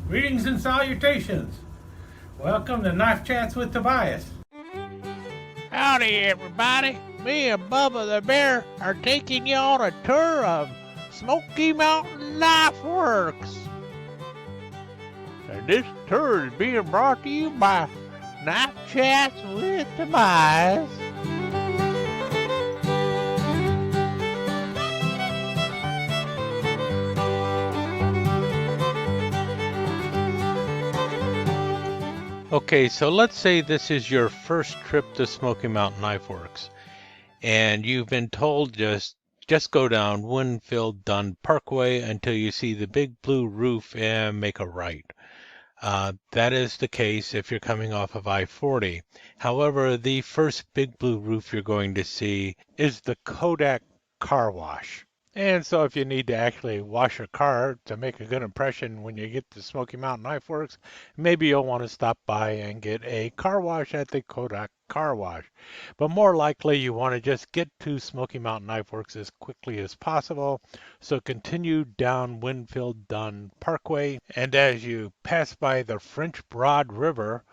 Greetings and salutations. Welcome to Knife Chats with Tobias. Howdy, everybody. Me and Bubba the Bear are taking you on a tour of Smoky Mountain Knife Works. And this tour is being brought to you by Knife Chats with Tobias. Okay, so let's say this is your first trip to Smoky Mountain Knife Works, and you've been told just go down Winfield Dunn Parkway until you see the big blue roof and make a right. That is the case if you're coming off of I-40. However, the first big blue roof you're going to see is the Kodak Car Wash. And so if you need to actually wash your car to make a good impression when you get to Smoky Mountain Knife Works, maybe you'll want to stop by and get a car wash at the Kodak Car Wash. But more likely you want to just get to Smoky Mountain Knife Works as quickly as possible. So continue down Winfield Dunn Parkway, and as you pass by the French Broad River,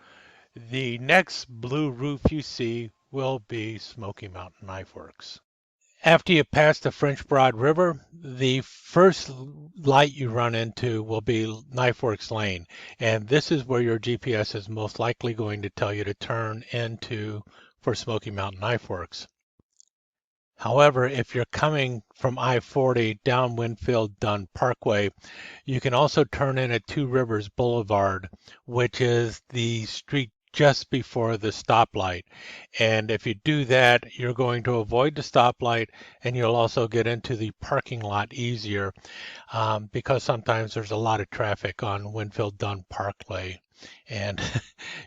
the next blue roof you see will be Smoky Mountain Knife Works. After you pass the French Broad River, the first light you run into will be Knife Works Lane, and this is where your GPS is most likely going to tell you to turn into for Smoky Mountain Knife Works. However, if you're coming from I-40 down Winfield Dunn Parkway, you can also turn in at Two Rivers Boulevard, which is the street just before the stoplight. And if you do that, you're going to avoid the stoplight, and you'll also get into the parking lot easier because sometimes there's a lot of traffic on Winfield Dunn Parkway, and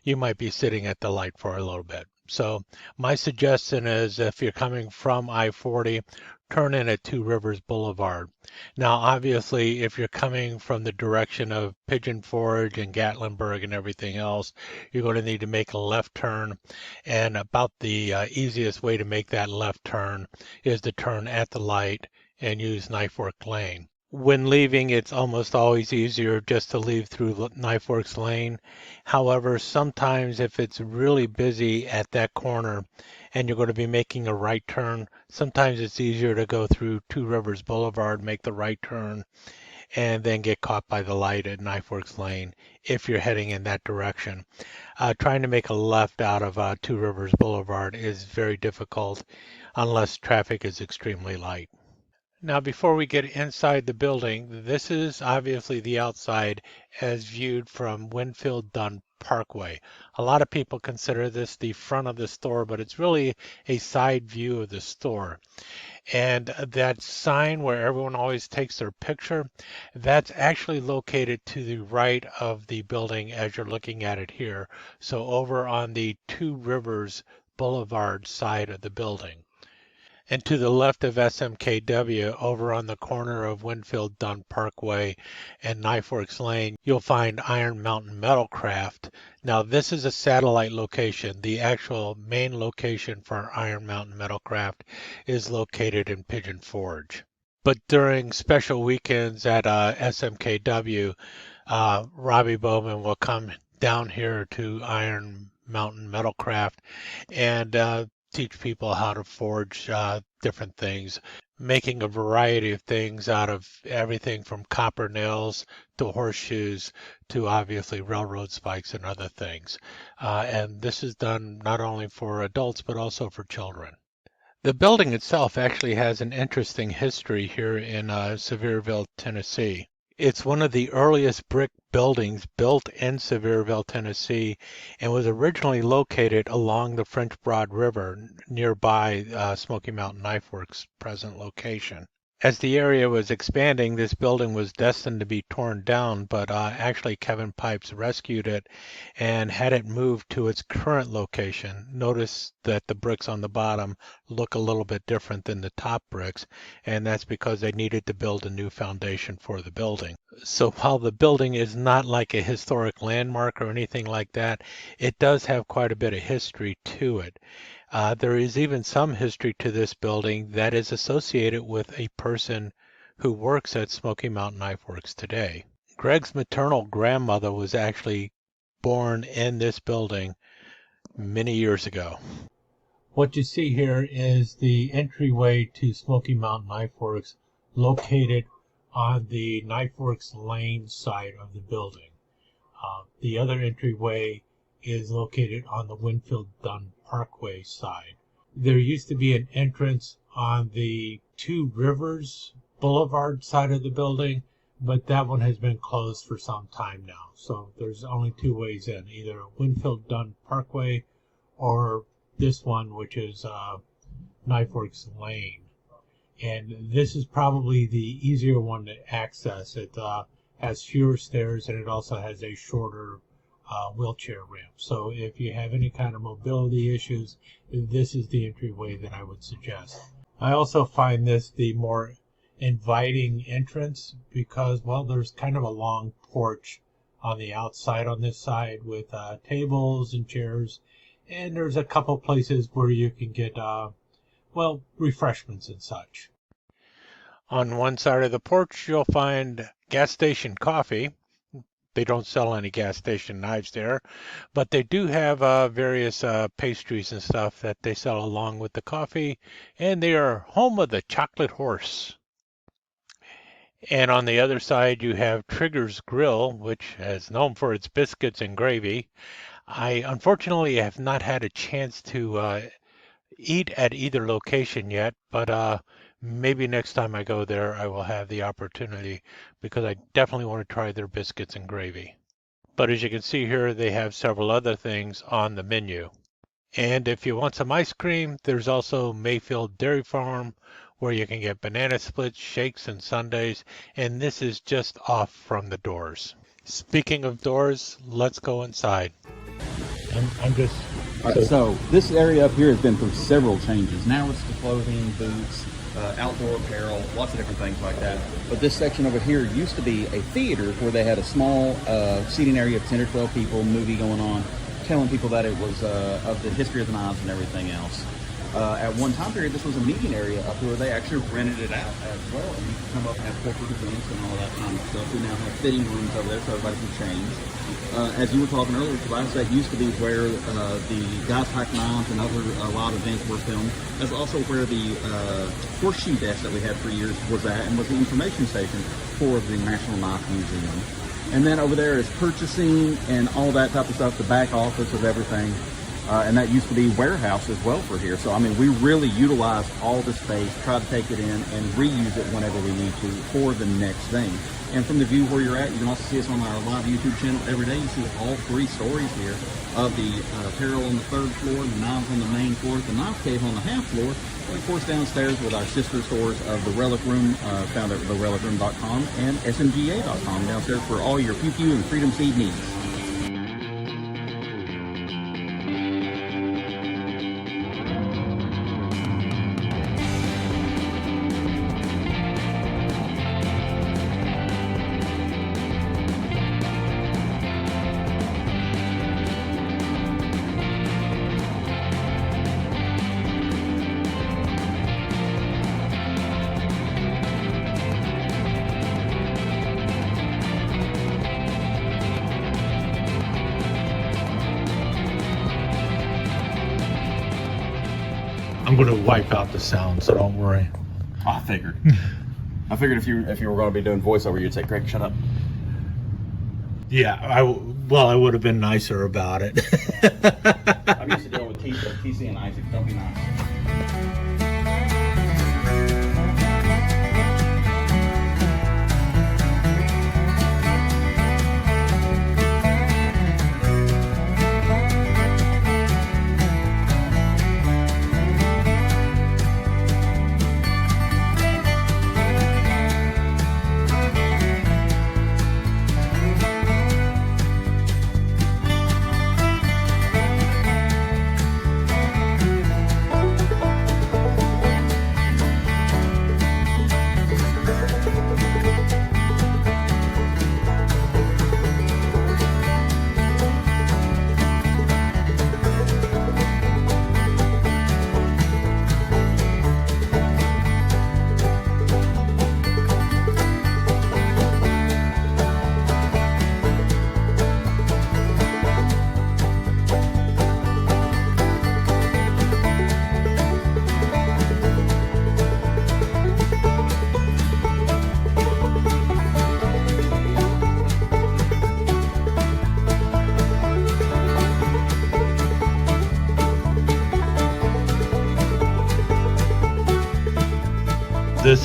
you might be sitting at the light for a little bit. So my suggestion is if you're coming from I-40, turn in at Two Rivers Boulevard. Now, obviously, if you're coming from the direction of Pigeon Forge and Gatlinburg and everything else, you're going to need to make a left turn. And about the easiest way to make that left turn is to turn at the light and use Knife Works Lane. When leaving, it's almost always easier just to leave through Knife Works Lane. However, sometimes if it's really busy at that corner and you're going to be making a right turn, sometimes it's easier to go through Two Rivers Boulevard, make the right turn, and then get caught by the light at Knife Works Lane if you're heading in that direction. Trying to make a left out of Two Rivers Boulevard is very difficult unless traffic is extremely light. Now, before we get inside the building, this is obviously the outside as viewed from Winfield Dunn Parkway. A lot of people consider this the front of the store, but it's really a side view of the store. And that sign where everyone always takes their picture, that's actually located to the right of the building as you're looking at it here. So over on the Two Rivers Boulevard side of the building. And to the left of SMKW, over on the corner of Winfield Dunn Parkway and Knife Works Lane, you'll find Iron Mountain Metalcraft. Now, this is a satellite location. The actual main location for Iron Mountain Metalcraft is located in Pigeon Forge. But during special weekends at SMKW, Robbie Bowman will come down here to Iron Mountain Metalcraft and teach people how to forge different things, making a variety of things out of everything from copper nails to horseshoes to obviously railroad spikes and other things. And this is done not only for adults but also for children. The building itself actually has an interesting history here in Sevierville, Tennessee. It's one of the earliest brick buildings built in Sevierville, Tennessee, and was originally located along the French Broad River nearby Smoky Mountain Knife Works' present location. As the area was expanding, this building was destined to be torn down, but actually Kevin Pipes rescued it and had it moved to its current location. Notice that the bricks on the bottom look a little bit different than the top bricks, and that's because they needed to build a new foundation for the building. So while the building is not like a historic landmark or anything like that, it does have quite a bit of history to it. There is even some history to this building that is associated with a person who works at Smoky Mountain Knife Works today. Greg's maternal grandmother was actually born in this building many years ago. What you see here is the entryway to Smoky Mountain Knife Works, located on the Knife Works Lane side of the building. The other entryway is located on the Winfield Dunn Parkway side. There used to be an entrance on the Two Rivers Boulevard side of the building, but that one has been closed for some time now. So there's only two ways in, either Winfield Dunn Parkway or this one, which is Knife Works Lane. And this is probably the easier one to access. It has fewer stairs, and it also has a shorter wheelchair ramp. So if you have any kind of mobility issues, this is the entryway that I would suggest. I also find this the more inviting entrance because, well, there's kind of a long porch on the outside on this side with tables and chairs, and there's a couple places where you can get, well, refreshments and such. On one side of the porch, you'll find gas station coffee. They don't sell any gas station knives there, but they do have various pastries and stuff that they sell along with the coffee, and they are home of the Chocolate Horse. And on the other side, you have Trigger's Grill, which is known for its biscuits and gravy. I unfortunately have not had a chance to eat at either location yet, but maybe next time I go there, I will have the opportunity because I definitely want to try their biscuits and gravy. But as you can see here, they have several other things on the menu. And if you want some ice cream, there's also Mayfield Dairy Farm, where you can get banana splits, shakes, and sundaes, and this is just off from the doors. Speaking of doors, let's go inside. I'm just... So this area up here has been through several changes. Now it's the clothing, boots, outdoor apparel, lots of different things like that. But this section over here used to be a theater where they had a small seating area of 10 or 12 people, movie going on, telling people that it was of the history of the knives and everything else. At one time period, this was a meeting area up here where they actually rented it out as well. And you can come up and have corporate events and all that kind of stuff. We now have fitting rooms over there so everybody can change. As you were talking earlier, Tobias, that used to be where the Guys Pack Knives and a lot of events were filmed. That's also where the horseshoe desk that we had for years was at, and was the information station for the National Knife Museum. And then over there is purchasing and all that type of stuff, the back office of everything. And that used to be warehouse as well for here. So, I mean, we really utilize all the space, try to take it in and reuse it whenever we need to for the next thing. And from the view where you're at, you can also see us on our live YouTube channel every day. You see all three stories here of the apparel on the third floor, the knives on the main floor, the knife cave on the half floor, and of course downstairs with our sister stores of the Relic Room, found at therelicroom.com, and smga.com downstairs for all your pew and Freedom Seed needs. I'm going to wipe out the sound, so don't worry. I figured. If you were going to be doing voiceover, you'd say, "Greg, shut up." Yeah, I would have been nicer about it. I'm used to dealing with TC and Isaac. Don't be nice.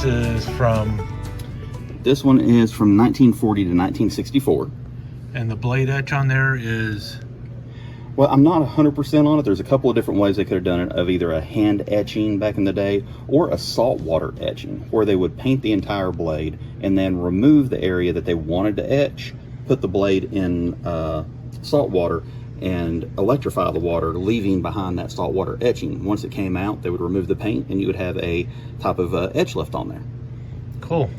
is from, This one is from 1940 to 1964. and the blade etch on there is, Well, I'm not 100% on it. There's a couple of different ways they could have done it, of either a hand etching back in the day or a saltwater etching, where they would paint the entire blade and then remove the area that they wanted to etch, put the blade in salt water and electrify the water, leaving behind that saltwater etching. Once it came out, they would remove the paint and you would have a type of etch left on there. cool.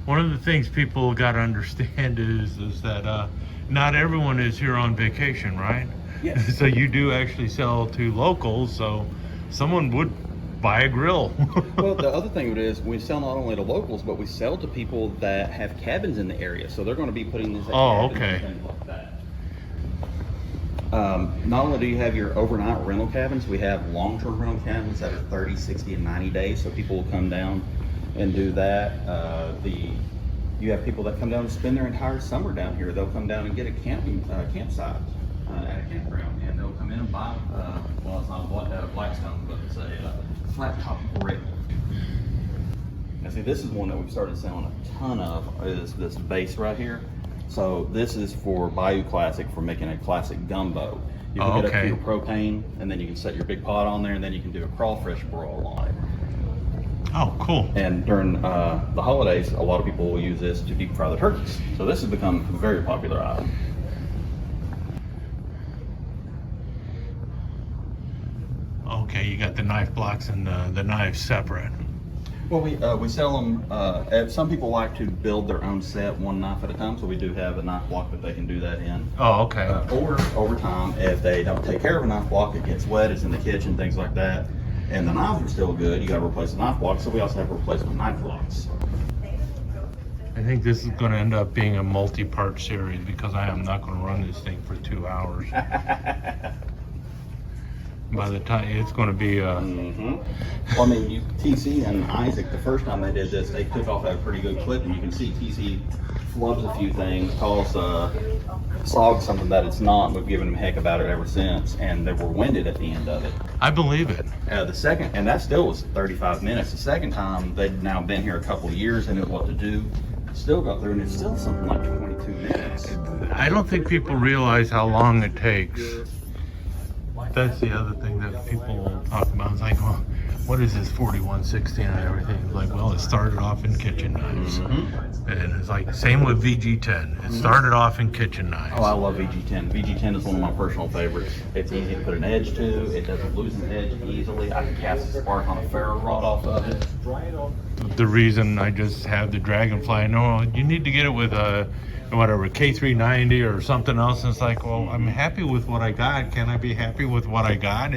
One of the things people got to understand is that not everyone is here on vacation, right? Yes. So you do actually sell to locals, so someone would buy a grill. Well, the other thing is we sell not only to locals, but we sell to people that have cabins in the area. So they're going to be putting this at cabins okay. and things like that. Not only do you have your overnight rental cabins, we have long-term rental cabins that are 30, 60, and 90 days. So people will come down and do that. You have people that come down and spend their entire summer down here. They'll come down and get a campsite at a campground, and they'll come in and buy, well, it's not a Blackstone, but it's a flat top brick. Now see, this is one that we've started selling a ton of, is this base right here. So this is for Bayou Classic, for making a classic gumbo. You can get up to your propane, and then you can set your big pot on there, and then you can do a crawfish broil on it. Oh, cool. And during the holidays, a lot of people will use this to deep fry the turkeys. So this has become a very popular item. Okay, you got the knife blocks and the knives separate. Well, we sell them. Some people like to build their own set, one knife at a time. So we do have a knife block that they can do that in. Oh, okay. Or over time, if they don't take care of a knife block, it gets wet, it's in the kitchen, things like that. and the knives are still good, you got to replace the knife blocks. So we also have replacement knife blocks. I think this is going to end up being a multi-part series because I am not going to run this thing for 2 hours. By the time it's going to be Well, I mean, TC and Isaac, the first time they did this, they took off at a pretty good clip, and you can see TC flubs a few things, calls SOG something that it's not, and we've given him heck about it ever since, and they were winded at the end of it. I believe it. The second, and that still was 35 minutes. The second time, they'd now been here a couple of years and knew what to do. Still got through, and it's still something like 22 minutes. I don't think people realize how long it takes. That's the other thing that people talk about. It's like, well, what is this 4116 and everything? It's like, well, it started off in kitchen knives. And it's like, same with VG10. It started off in kitchen knives. Oh, I love VG10. VG10 is one of my personal favorites. It's easy to put an edge to. It doesn't lose an edge easily. I can cast a spark on a ferro rod off of it. The reason I just have the Dragonfly, no, you need to get it with a whatever K390 or something else. And it's like, well, I'm happy with what I got. Can I be happy with what I got?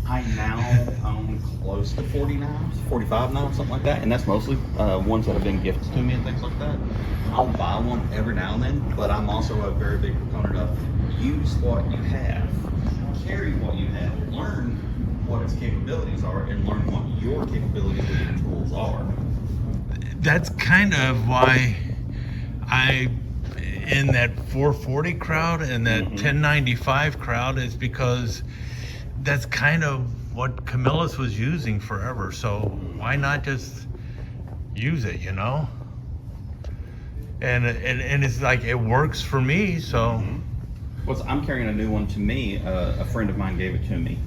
I now own close to 40 knives, 45 knives, something like that, and that's mostly ones that have been gifted to me and things like that. I'll buy one every now and then, but I'm also a very big proponent of use what you have, carry what you have, learn what its capabilities are, and learn what your capabilities with your tools are. That's kind of why I, in that 440 crowd and that 1095 crowd, is because that's kind of what Camillus was using forever. So why not just use it, you know? And it's like, it works for me, so. Well, I'm carrying a new one to me. A friend of mine gave it to me,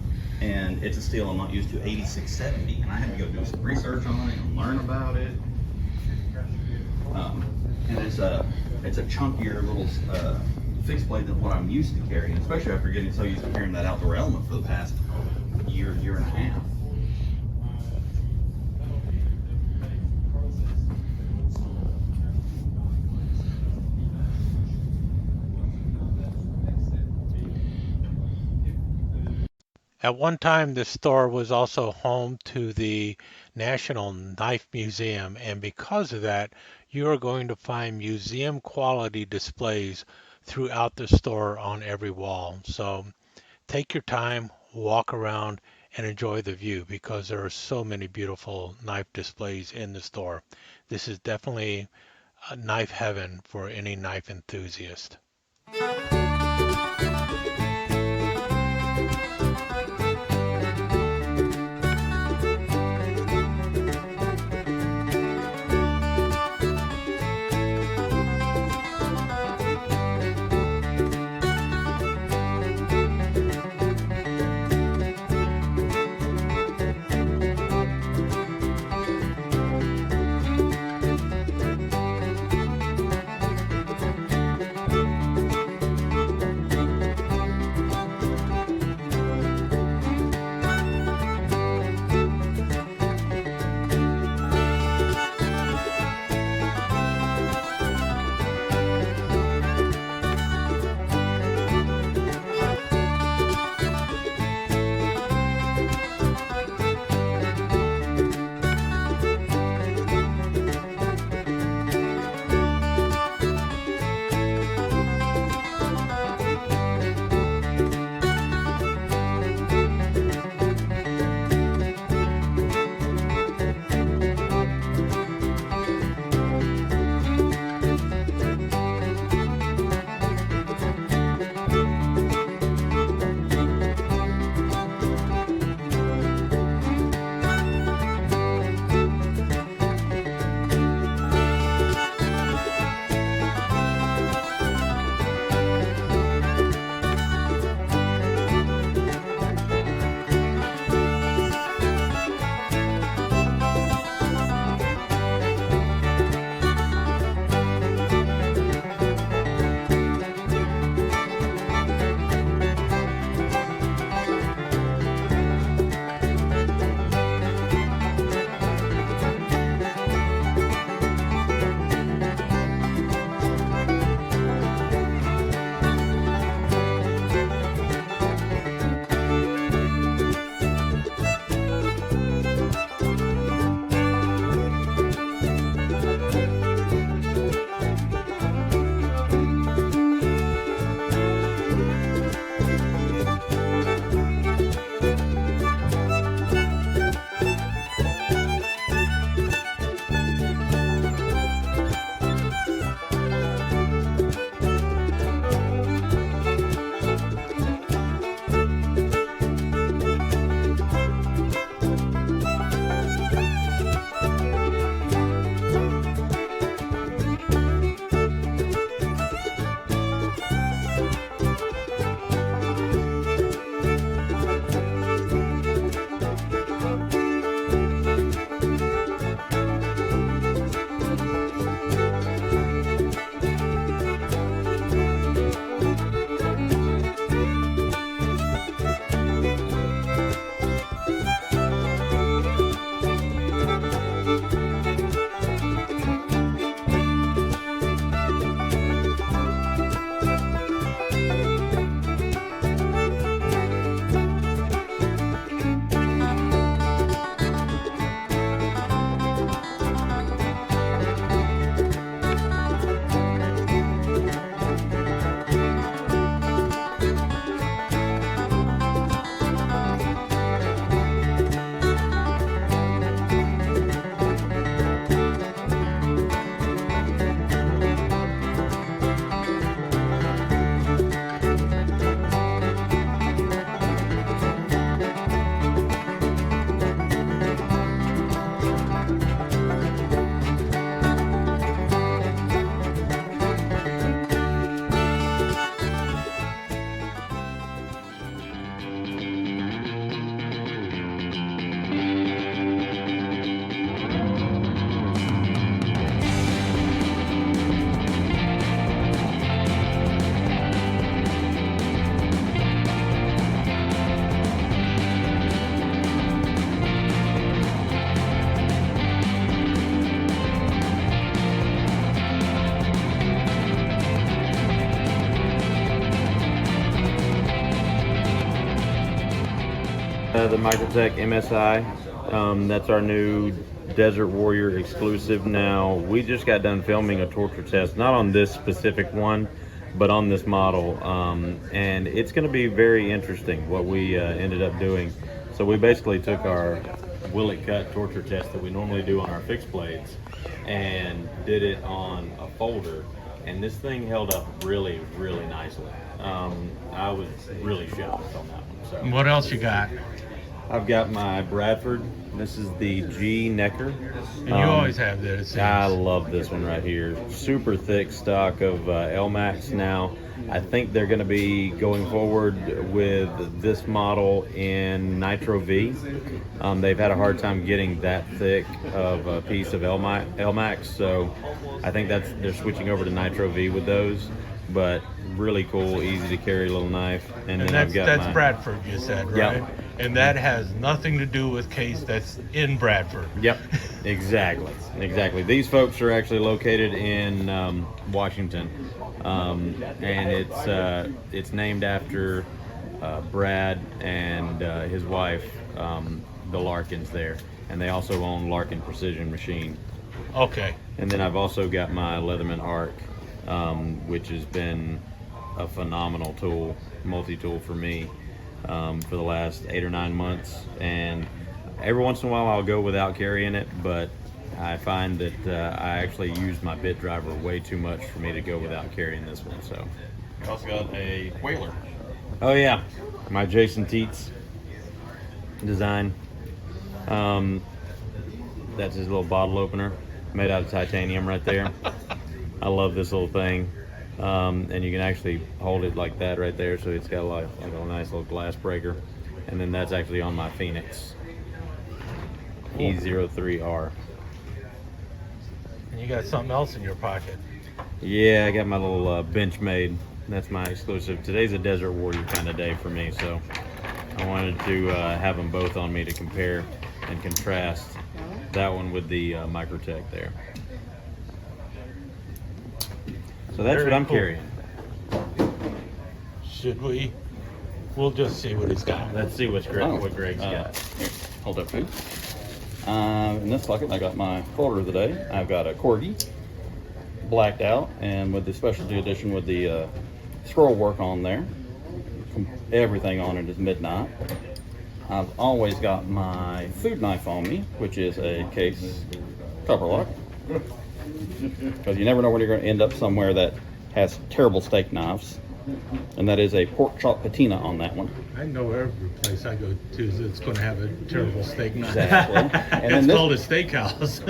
and it's a steel I'm not used to, 8670, and I had to go do some research on it and learn about it. And it's a chunkier little fixed blade than what I'm used to carrying, especially after getting so used to carrying that outdoor element for the past year and a half. At one time, this store was also home to the National Knife Museum, and because of that, you are going to find museum quality displays throughout the store on every wall. So take your time, walk around, and enjoy the view because there are so many beautiful knife displays in the store. This is definitely a knife heaven for any knife enthusiast. the Microtech MSI. That's our new Desert Warrior exclusive. Now, we just got done filming a torture test, not on this specific one, but on this model, and it's going to be very interesting what we ended up doing. So we basically took our Willet cut torture test that we normally do on our fixed blades and did it on a folder, and this thing held up really, really nicely. I was really shocked on that one. So What else you got? I've got my Bradford. This is the G Necker. And you always have this. I love this one right here. Super thick stock of LMAX. Now, I think they're going to be going forward with this model in Nitro V. They've had a hard time getting that thick of a piece of LMAX, so I think they're switching over to Nitro V with those. But really cool, easy to carry little knife. And then that's Bradford, you said, right? Yep. And that has nothing to do with case that's in Bradford. Yep, exactly. These folks are actually located in Washington, and it's named after Brad and his wife, the Larkins there, and they also own Larkin Precision Machine. Okay. And then I've also got my Leatherman Arc, which has been a phenomenal tool, multi-tool for me for the last 8 or 9 months. And every once in a while I'll go without carrying it, but I find that I actually use my bit driver way too much for me to go without carrying this one. So I also got a Whaler. oh yeah, my Jason Teets design. That's his little bottle opener made out of titanium right there. I love this little thing. And you can actually hold it like that right there, so it's got like a nice little glass breaker. And then that's actually on my Phoenix E03R. And you got something else in your pocket. Yeah, I got my little Benchmade. That's my exclusive. Today's a Desert Warrior kind of day for me, so I wanted to have them both on me to compare and contrast that one with the Microtech there. So that's Very what I'm cool. carrying. Should we? We'll just see what he's got. Let's see what Greg's got. Here, hold up, please. In this bucket, I got my folder of the day. I've got a Corgi, blacked out, and with the specialty edition with the scroll work on there. Everything on it is midnight. I've always got my food knife on me, which is a case cover lock. Because you never know when you're going to end up somewhere that has terrible steak knives. And that is a pork chop patina on that one. I know every place I go to is going to have a terrible steak knife. Exactly. And It's called a steakhouse.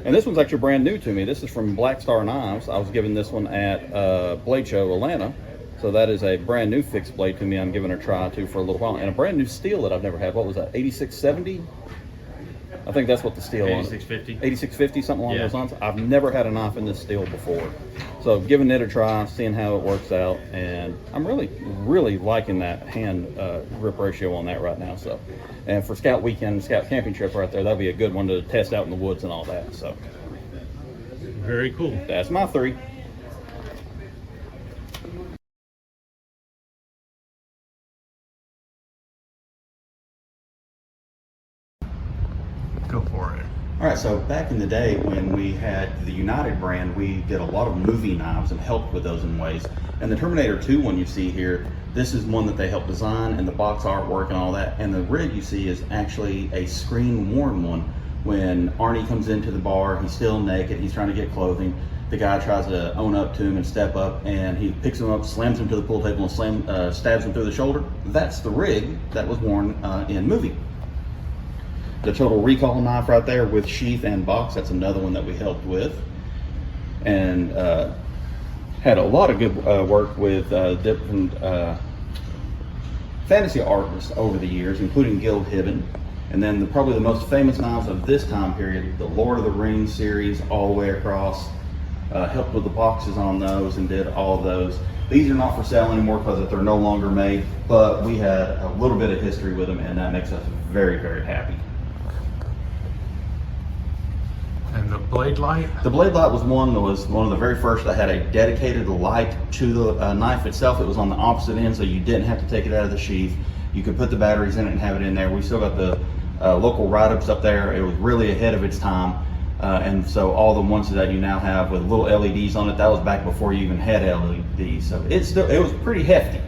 And this one's actually brand new to me. This is from Black Star Knives. I was given this one at Blade Show Atlanta. So that is a brand new fixed blade to me. I'm giving it a try to for a little while. And a brand new steel that I've never had. What was that, 8670? I think that's what the steel on 8650. 8650, something along Yeah. those lines. I've never had a knife in this steel before. So giving it a try, seeing how it works out, and I'm really liking that hand grip ratio on that right now. So, and for Scout Weekend, Scout Camping Trip right there, that'll be a good one to test out in the woods and all that. So Very cool. that's my 3. Go for it. All right, so back in the day when we had the United brand, we did a lot of movie knives and helped with those in ways. And the Terminator 2 one you see here, this is one that they helped design, and the box artwork and all that. And the rig you see is actually a screen-worn one. When Arnie comes into the bar, he's still naked, he's trying to get clothing. The guy tries to own up to him and step up, and he picks him up, slams him to the pool table, and stabs him through the shoulder. That's the rig that was worn in movie. The Total Recall knife right there with sheath and box, that's another one that we helped with. And had a lot of good work with different fantasy artists over the years, including Gil Hibben. And then probably the most famous knives of this time period, the Lord of the Rings series all the way across. Helped with the boxes on those and did all of those. These are not for sale anymore because they're no longer made, but we had a little bit of history with them, and that makes us very, very happy. And the blade light? The blade light was one of the very first that had a dedicated light to the knife itself. It was on the opposite end, so you didn't have to take it out of the sheath. You could put the batteries in it and have it in there. We still got the local write-ups up there. It was really ahead of its time. And so all the ones that you now have with little LEDs on it, that was back before you even had LEDs. So it was pretty hefty.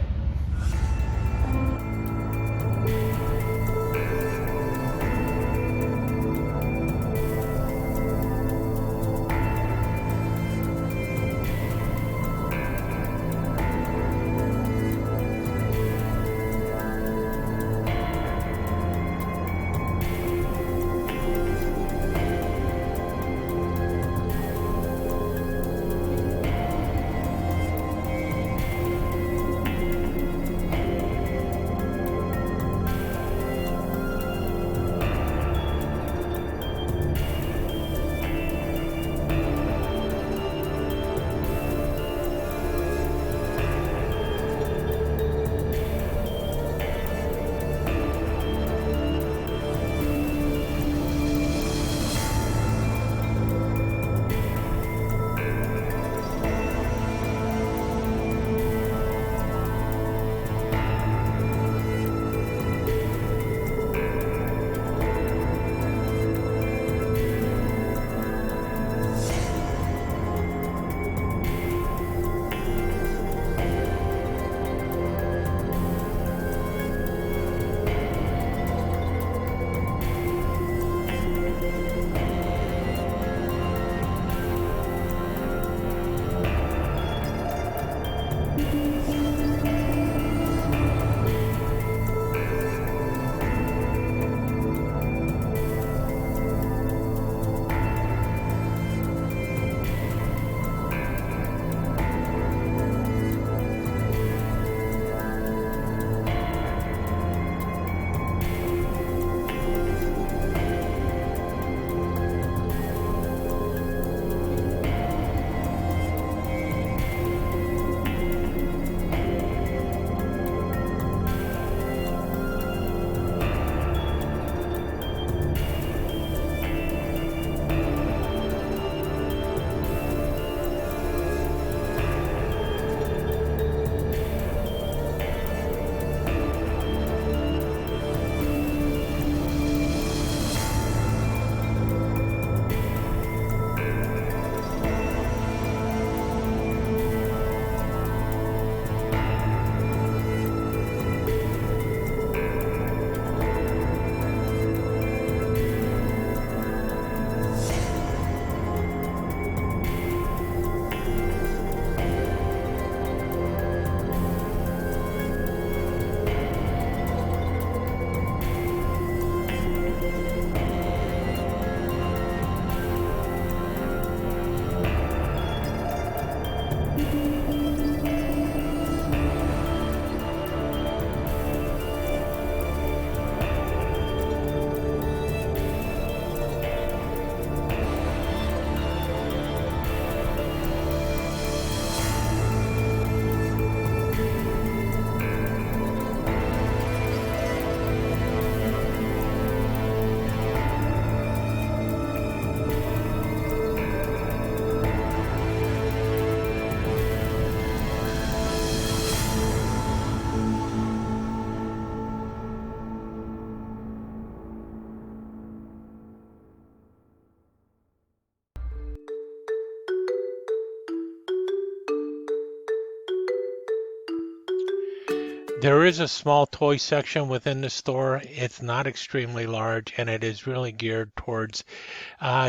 There is a small toy section within the store. It's not extremely large, and it is really geared towards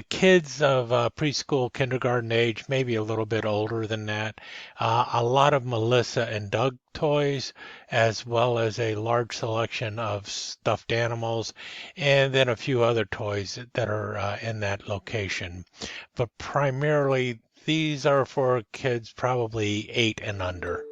kids of preschool, kindergarten age, maybe a little bit older than that. A lot of Melissa and Doug toys, as well as a large selection of stuffed animals, and then a few other toys that are in that location. But primarily, these are for kids probably 8 and under.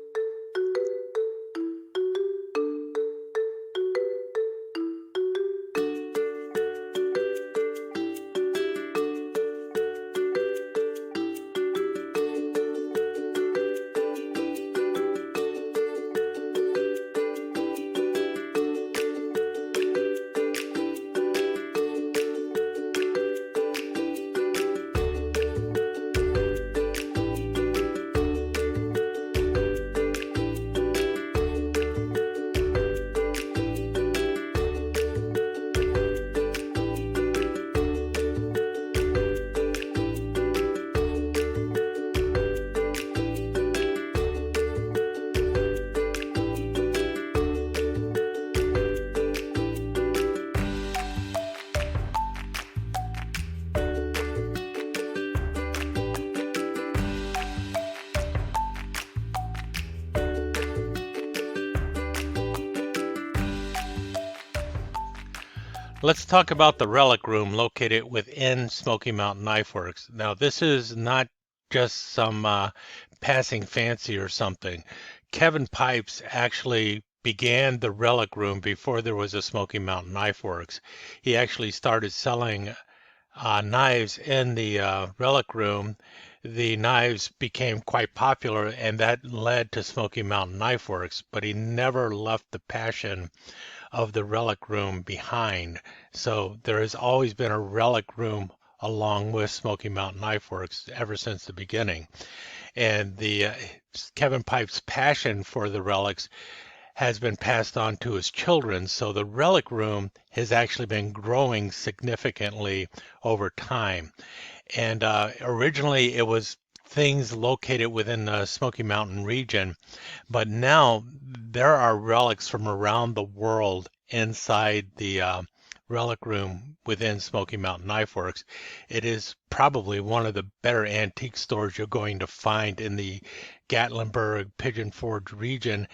Let's talk about the Relic Room located within Smoky Mountain Knife Works. Now, this is not just some passing fancy or something. Kevin Pipes actually began the Relic Room before there was a Smoky Mountain Knife Works. He actually started selling knives in the Relic Room. The knives became quite popular, and that led to Smoky Mountain Knife Works, but he never left the passion of the Relic Room behind. So there has always been a Relic Room along with Smoky Mountain Knife Works ever since the beginning. And the Kevin Pipe's passion for the relics has been passed on to his children. So the Relic Room has actually been growing significantly over time. And originally it was things located within the Smoky Mountain region, but now there are relics from around the world inside the Relic Room within Smoky Mountain Knife Works. It is probably one of the better antique stores you're going to find in the Gatlinburg, Pigeon Forge region,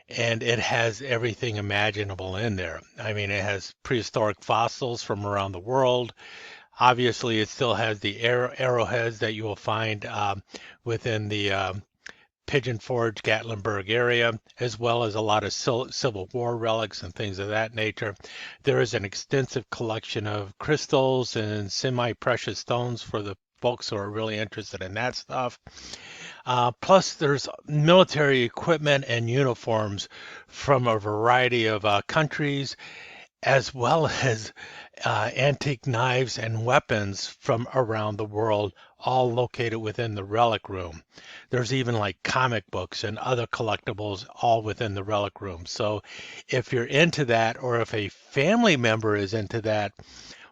and it has everything imaginable in there. I mean, it has prehistoric fossils from around the world. Obviously, it still has the arrowheads that you will find within the Pigeon Forge, Gatlinburg area, as well as a lot of Civil War relics and things of that nature. There is an extensive collection of crystals and semi-precious stones for the folks who are really interested in that stuff. Plus, there's military equipment and uniforms from a variety of countries, as well as antique knives and weapons from around the world, all located within the Relic Room. There's even like comic books and other collectibles all within the Relic Room. So if you're into that, or if a family member is into that,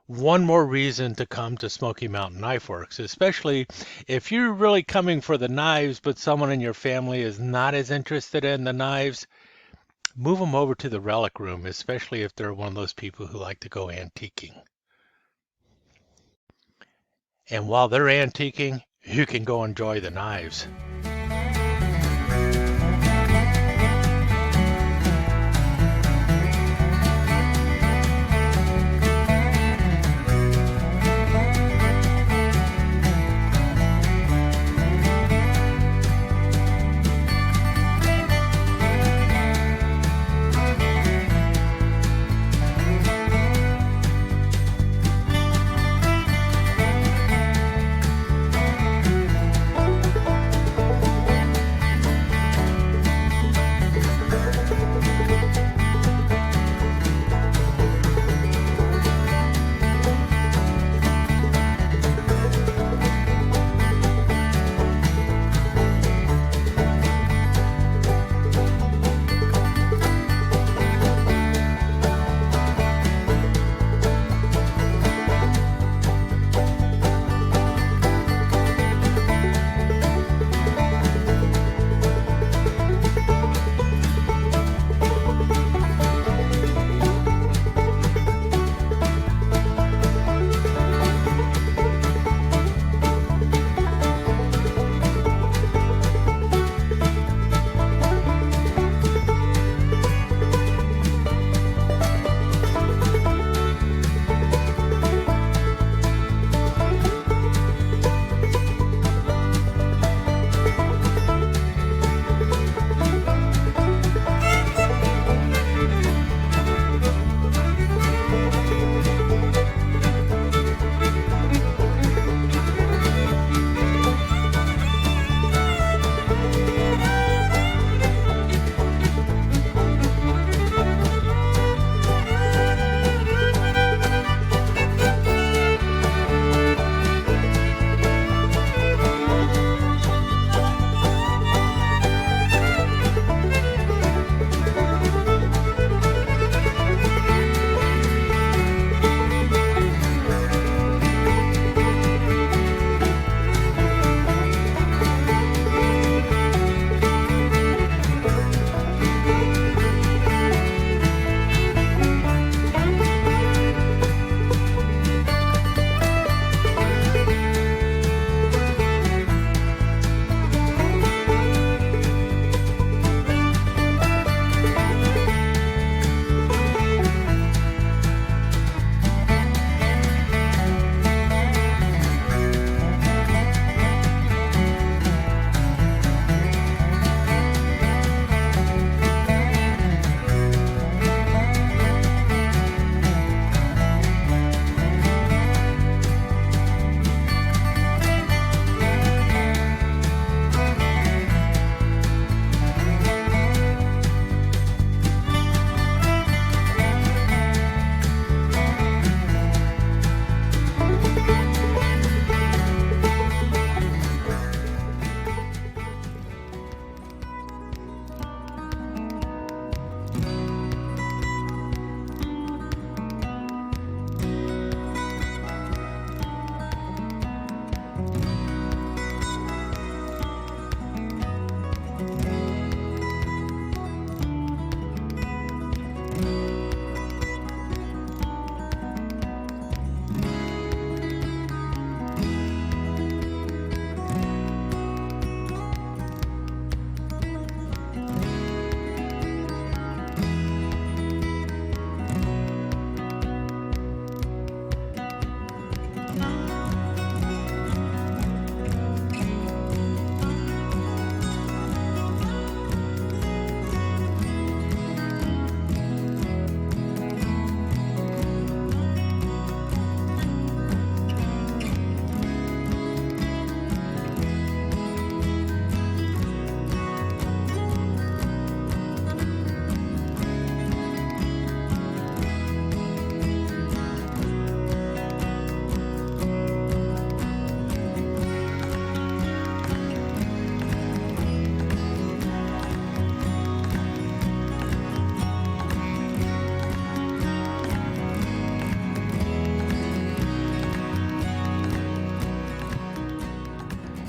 one more reason to come to Smoky Mountain Knife Works, especially if you're really coming for the knives, but someone in your family is not as interested in the knives. Move them over to the Relic Room, especially if they're one of those people who like to go antiquing. And while they're antiquing, you can go enjoy the knives.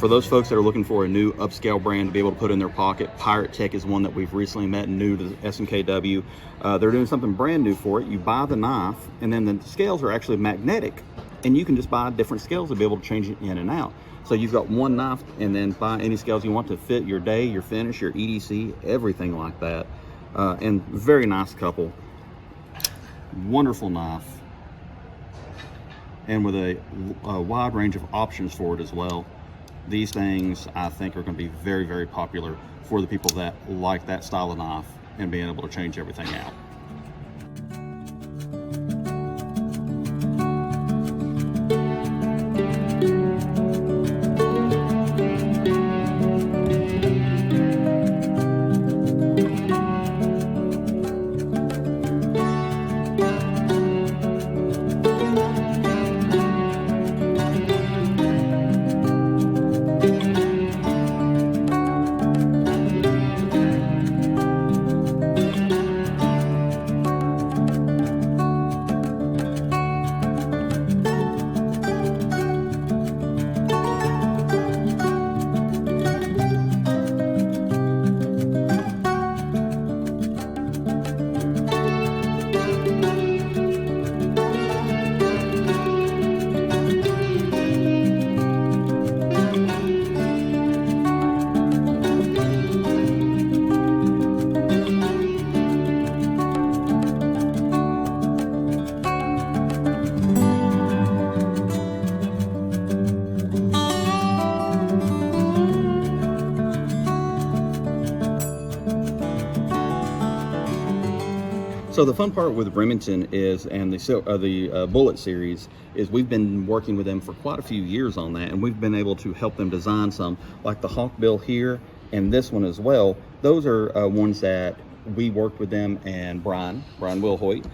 For those folks that are looking for a new upscale brand to be able to put in their pocket, Piratech is one that we've recently met, new to SMKW. They're doing something brand new for it. You buy the knife, and then the scales are actually magnetic, and you can just buy different scales to be able to change it in and out. So you've got one knife, and then buy any scales you want to fit your day, your finish, your EDC, everything like that. And very nice couple. Wonderful knife, and with a wide range of options for it as well. These things, I think, are going to be very, very popular for the people that like that style of knife and being able to change everything out. So the fun part with Remington is, and the Bullet series, is we've been working with them for quite a few years on that, and we've been able to help them design some, like the Hawkbill here and this one as well. Those are ones that we worked with them, and Brian Wilhoit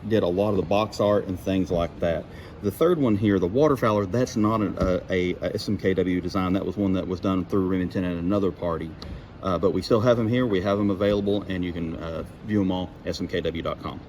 did a lot of the box art and things like that. The third one here, the Waterfowler, that's not a SMKW design. That was one that was done through Remington and another party. But we still have them here. We have them available, and you can view them all smkw.com.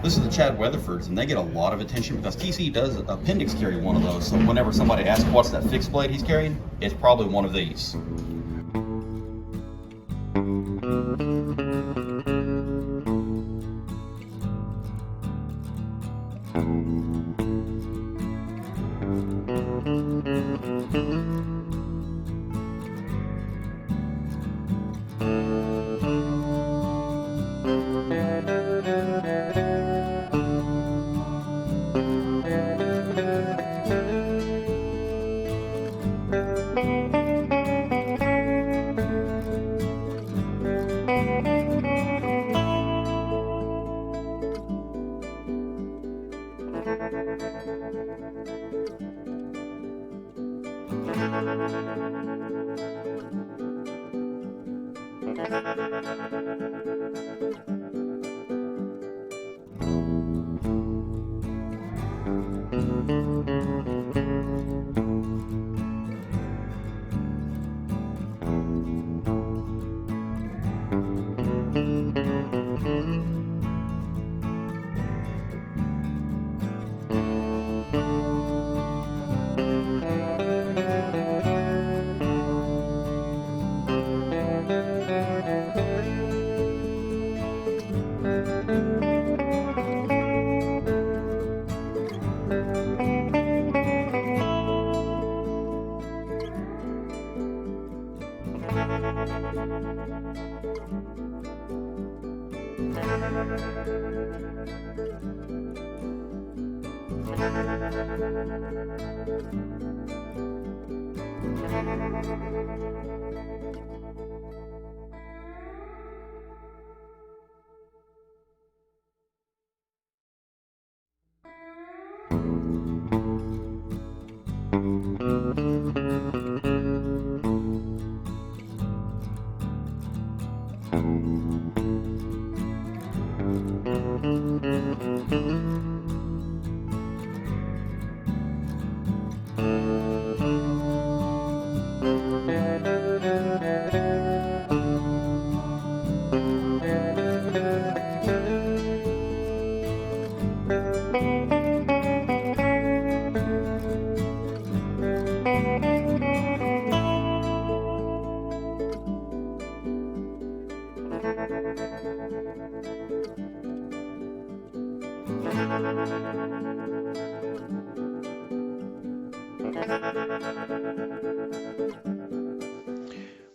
This is the Chad Weatherfords, and they get a lot of attention because TC does appendix carry one of those. So whenever somebody asks what's that fixed blade he's carrying, it's probably one of these.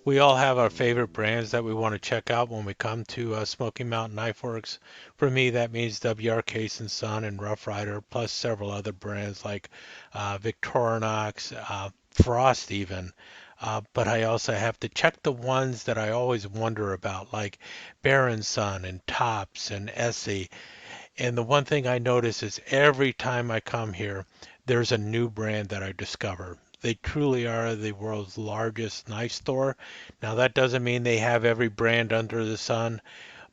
We all have our favorite brands that we want to check out when we come to Smoky Mountain Knife Works. For me, that means WRK and Son and Rough Rider, plus several other brands like Victorinox, Frost even. But I also have to check the ones that I always wonder about, like Baron Son and Tops and Essie. And the one thing I notice is every time I come here, there's a new brand that I discover. They truly are the world's largest knife store. Now, that doesn't mean they have every brand under the sun,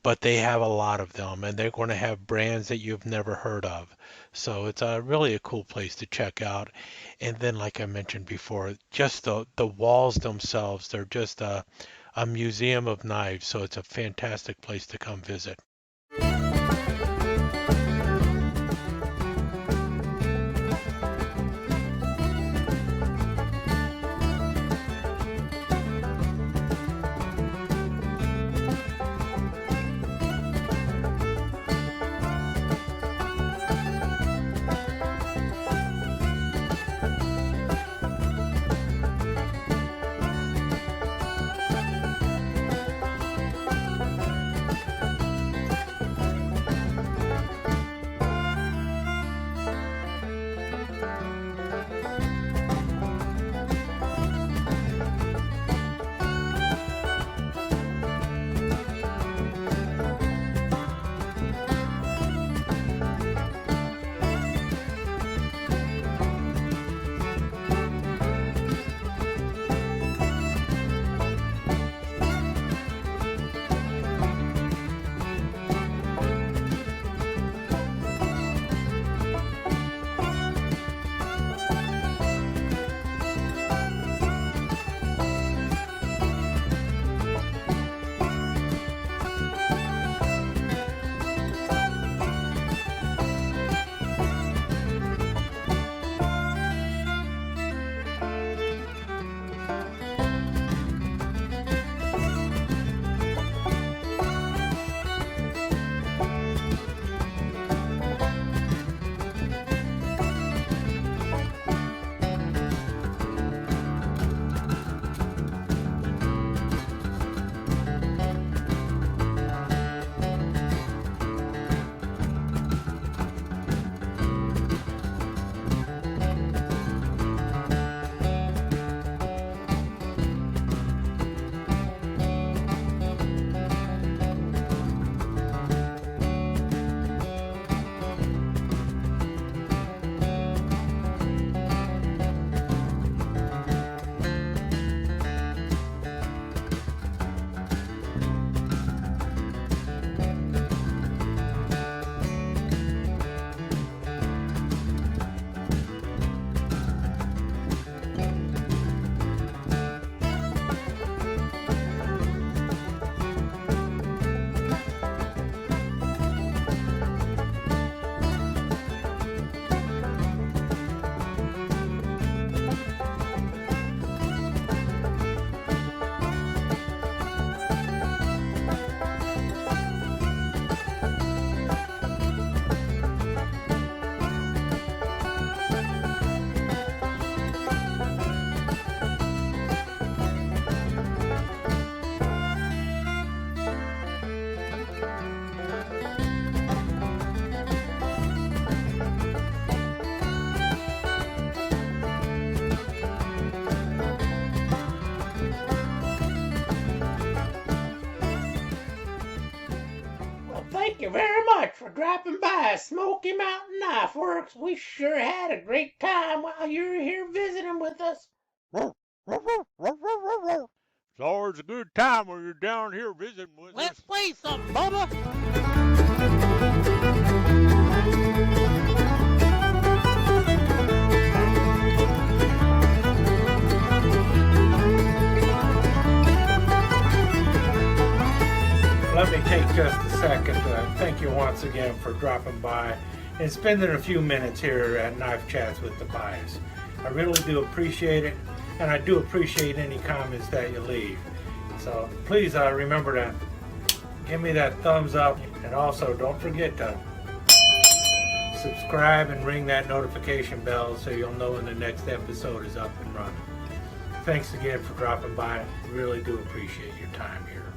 but they have a lot of them, and they're going to have brands that you've never heard of. So it's really a cool place to check out. And then, like I mentioned before, just the walls themselves, they're just a museum of knives. So it's a fantastic place to come visit. dropping by Smoky Mountain Knife Works. We sure had a great time while you were here visiting with us. It's always a good time when you're down here visiting with us. Let's play something, Bubba. Let me take just a second to thank you once again for dropping by and spending a few minutes here at Knife Chats with Tobias. I really do appreciate it, and I do appreciate any comments that you leave. So please remember to give me that thumbs up, and also don't forget to subscribe and ring that notification bell so you'll know when the next episode is up and running. Thanks again for dropping by. Really do appreciate your time here.